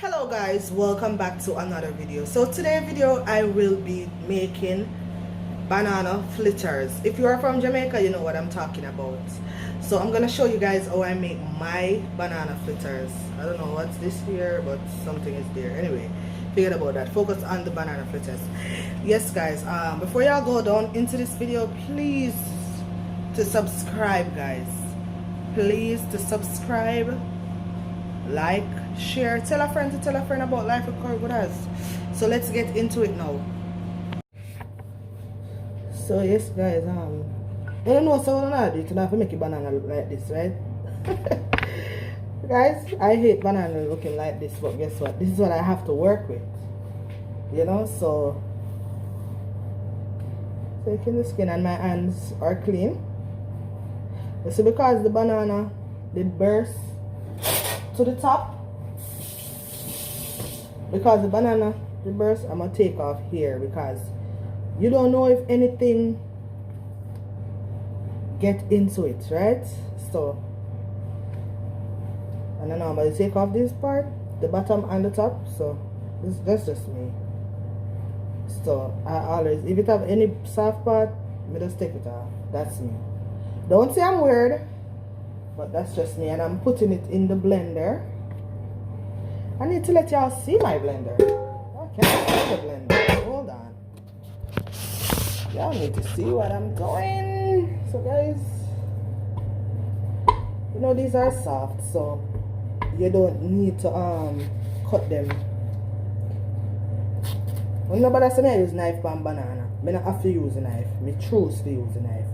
Hello guys, welcome back to another video. So today's video I will be making banana fritters. If you are from Jamaica, you know what I'm talking about. So I'm gonna show you guys how I make my banana fritters. I don't know what's this here, but something is there. Anyway, forget about that. Focus on the banana fritters. Yes guys, before y'all go down into this video, please to subscribe guys. Please to subscribe, like, share, tell a friend to tell a friend about life with Curry with us. So let's get into it now. So yes guys, I don't know so I do to have to make a banana look like this, right? Guys, I hate banana looking like this, but guess what? This is what I have to work with. You know, so taking the skin, and my hands are clean. You see, because the banana did burst to the top, because the banana did burst, I'm gonna take off here because you don't know if anything get into it, right? So, and then I'm gonna take off this part, the bottom and the top. So that's just me. So I always, if it have any soft part, me just take it off. That's me. Don't say I'm weird, but that's just me. And I'm putting it in the blender. I need to let y'all see my blender. I can't see the blender. Hold on. Y'all need to see what I'm doing. So guys, you know these are soft, so you don't need to cut them. When nobody say I use knife pan banana, I don't have to use a knife. I choose to use a knife.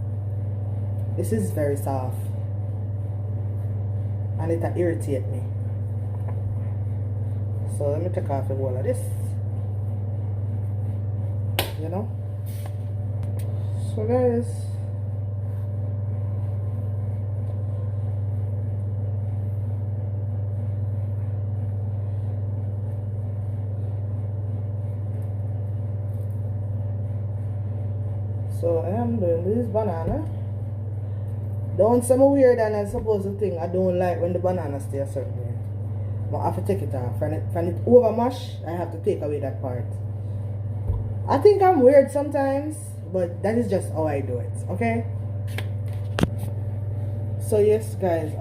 This is very soft, and it irritate me. So let me take off the wall of this. You know? So guys, so I am doing this banana. Don't say me weird and I suppose the thing I don't like when the banana stay a certain way. But I have to take it off. When it over mash, I have to take away that part. I think I'm weird sometimes, but that is just how I do it, okay? So yes guys,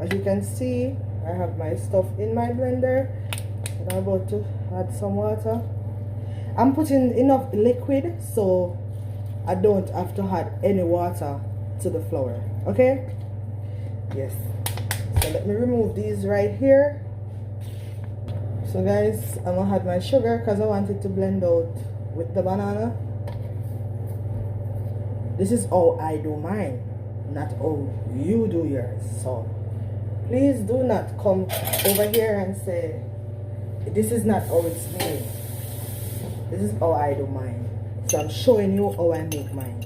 as you can see, I have my stuff in my blender. And I'm about to add some water. I'm putting enough liquid so I don't have to add any water to the flour, okay? Yes. So let me remove these right here. So guys, I'm gonna add my sugar because I want it to blend out with the banana. This is how I do mine, not how you do yours. So please do not come over here and say this is not how it's made. This is how I do mine. So I'm showing you how I make mine.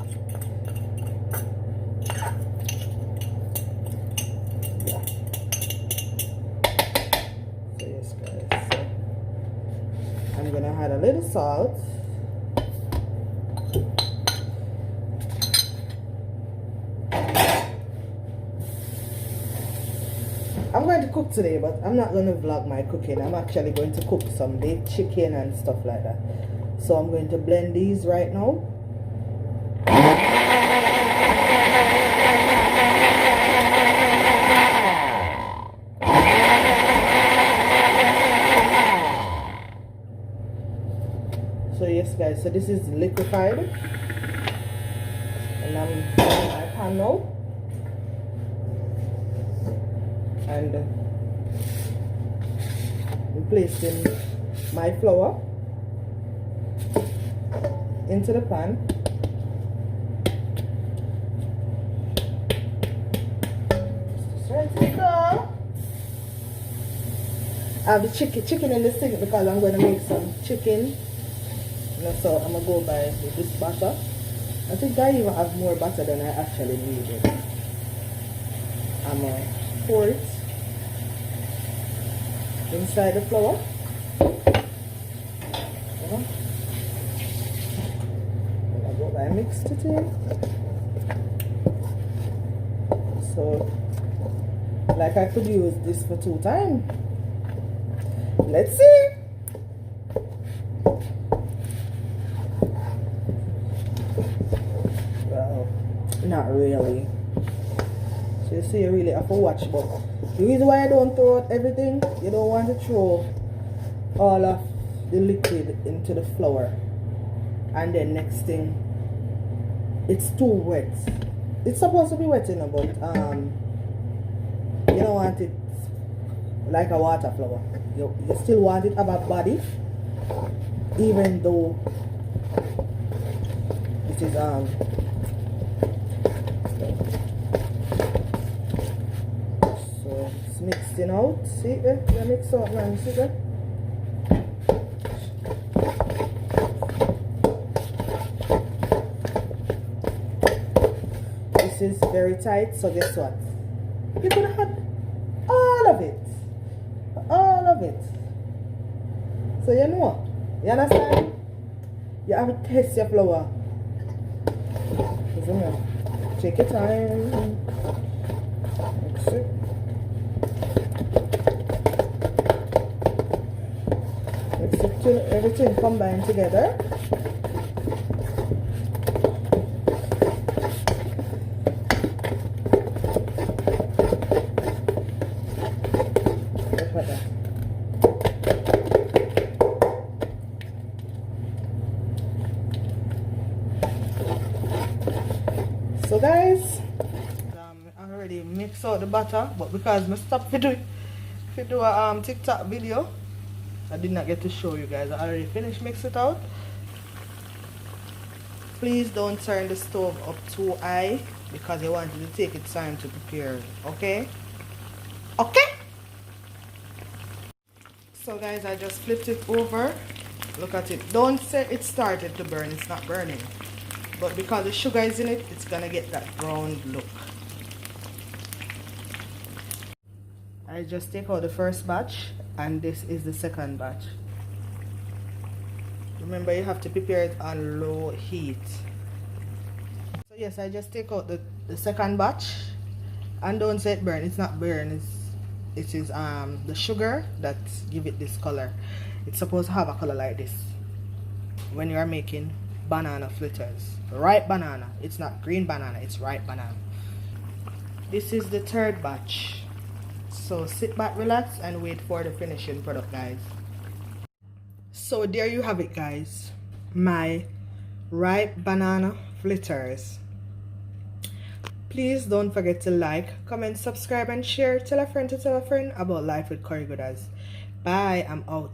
I'm gonna add a little salt. I'm going to cook today, but I'm not going to vlog my cooking. I'm actually going to cook some baked chicken and stuff like that. So I'm going to blend these right now. So yes guys, so this is liquefied, and I'm in my pan now, and I'm placing my flour into the pan. I have the chicken in the sink because I'm going to make some chicken. So I'm gonna go by with this butter. I think I even have more butter than I actually needed. I'm gonna pour it inside the flour. And I go by mixed it in. So like I could use this for 2 times. Let's see. Well, not really. So you see, you really have to watch. But the reason why I don't throw out everything, you don't want to throw all of the liquid into the flour, and then next thing, it's too wet. It's supposed to be wet, you know, but you don't want it like a water flour. You still want it to have a body, even though it is so it's mixing out. See there? You mix out, man. See there? This is very tight, so guess what? You could have had all of it. All of it. So you know, you understand? You have to test your flour. Take your time. Mix it. Mix it till everything combined together. Look at that. So guys, I already mixed out the butter, but because I stopped to do a TikTok video, I did not get to show you guys. I already finished mixing it out. Please don't turn the stove up too high because you want it to take its time to prepare. Okay? Okay? So guys, I just flipped it over. Look at it. Don't say it started to burn. It's not burning. But because the sugar is in it, it's gonna get that brown look. I just take out the first batch, and this is the second batch. Remember, you have to prepare it on low heat. So yes, I just take out the second batch, and don't say it burn. It's not burn. It is the sugar that give it this color. It's supposed to have a color like this when you are making banana fritters. Ripe banana. It's not green banana, it's ripe banana. This is the third batch. So sit back, relax, and wait for the finishing product, guys. So there you have it, guys. My ripe banana fritters. Please don't forget to like, comment, subscribe, and share. Tell a friend to tell a friend about life with Curry Gooders. Bye, I'm out.